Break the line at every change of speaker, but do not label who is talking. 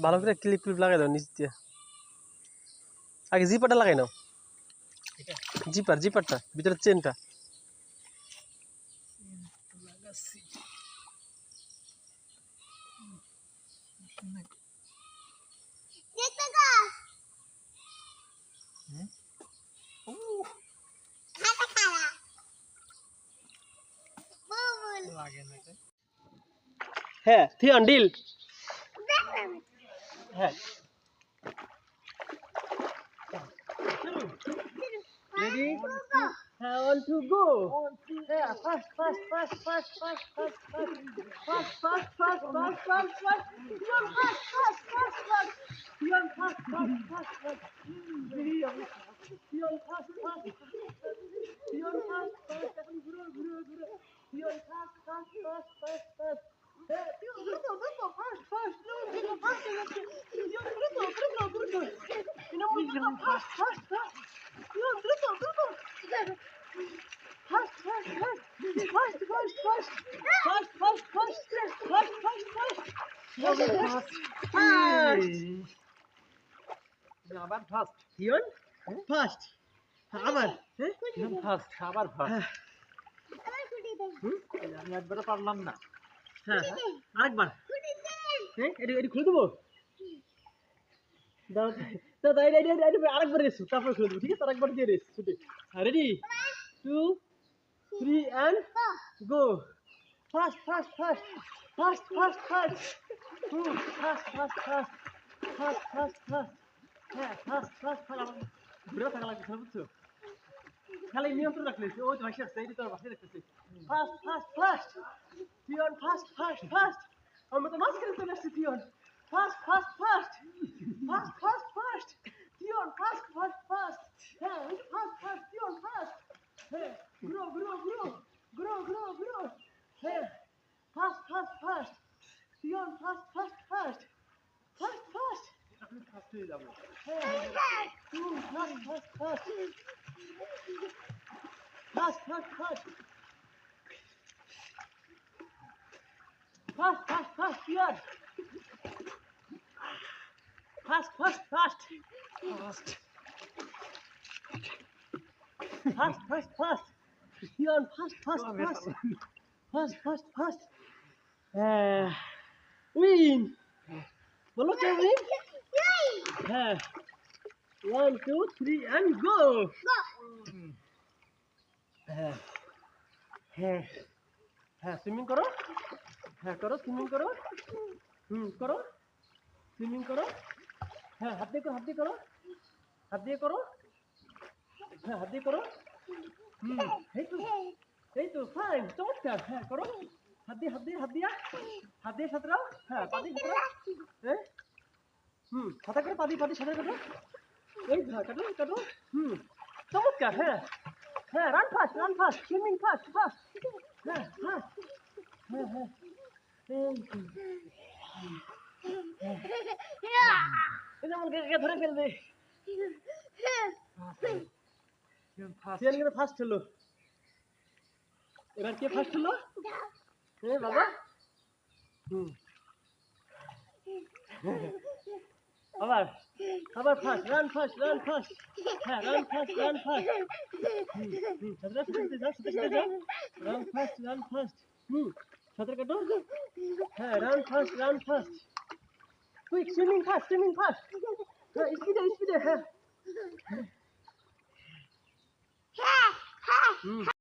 ভালো করে ক্লিপ লাগাই দাও নিচ দিয়ে আগে জিপারটা লাগাই নাও জিপারটা ভিতরে চেনটা হ্যাঁ থিয়ন ডিল হ্যাঁ ready one to go yeah fast আবার ফাস্ট হিয়ন ফাস্ট আবার হিয়ন ফাস্ট আবার ফাস্ট আমি একবারও পারলাম না হ্যাঁ আরেকবার এটি খুলে দেবো দাদা আরেকবার রেস তারপরে খুলে দেবো ঠিক আছে আরেকবার দিয়ে রেস ছুটে রেডি 2 3 and go fast h্যাঁ ফাস্ট ঘুরে থাকা লাগছে বুঝছো খালি নিয়ন্ত্রণ রাখলে ওই তো ভাসি আসছে এই তো ভাসি রাখতেছি ফাস্ট টিয়ন ফাস্ট আমরা তো মাঝখানে চলে আসছি টিয়ন ফাস্ট টিয়ন ফাস্ট হ্যাঁ ফাস্ট টিয়ন ফাস্ট হ্যাঁ গ্রো হ্যাঁ ফাস্ট টিয়ন ফাস্ট আপনি ফাস্ট হয়ে যাবো হ্যাঁ ফাস্ট টিয়ন ফাস্ট টিয়ন ফাস্ট উইন বলো কে উইন হ্যাঁ 1 2 3 and go হ্যাঁ সুইমিং করো সুইমিং করো সুইমিং করো হ্যাঁ হাত দিয়ে করো হ্যাঁ হাত দিয়ে করো এই তো ফাইন চমৎকার হ্যাঁ করো হাত দিয়ে সাঁতরাও হ্যাঁ পা দিয়ে সাঁতরাও সাঁতার করো পা দিয়ে সাঁতার কাটো এই কাটো চমৎকার হ্যাঁ রান ফাস্ট সুইমিং ফাস্ট হ্যাঁ এটা আমাকে ধরে ফেলবে ফার্স্ট হলো এবার কে ফার্স্ট হলো বাবা আবার ফার্স্ট রান ফাস্ট হ্যাঁ রান ফাস্ট রান ফাস্ট সাঁতার কাটো হ্যাঁ run fast quick swimming fast হ্যাঁ স্পিডে হ্যাঁ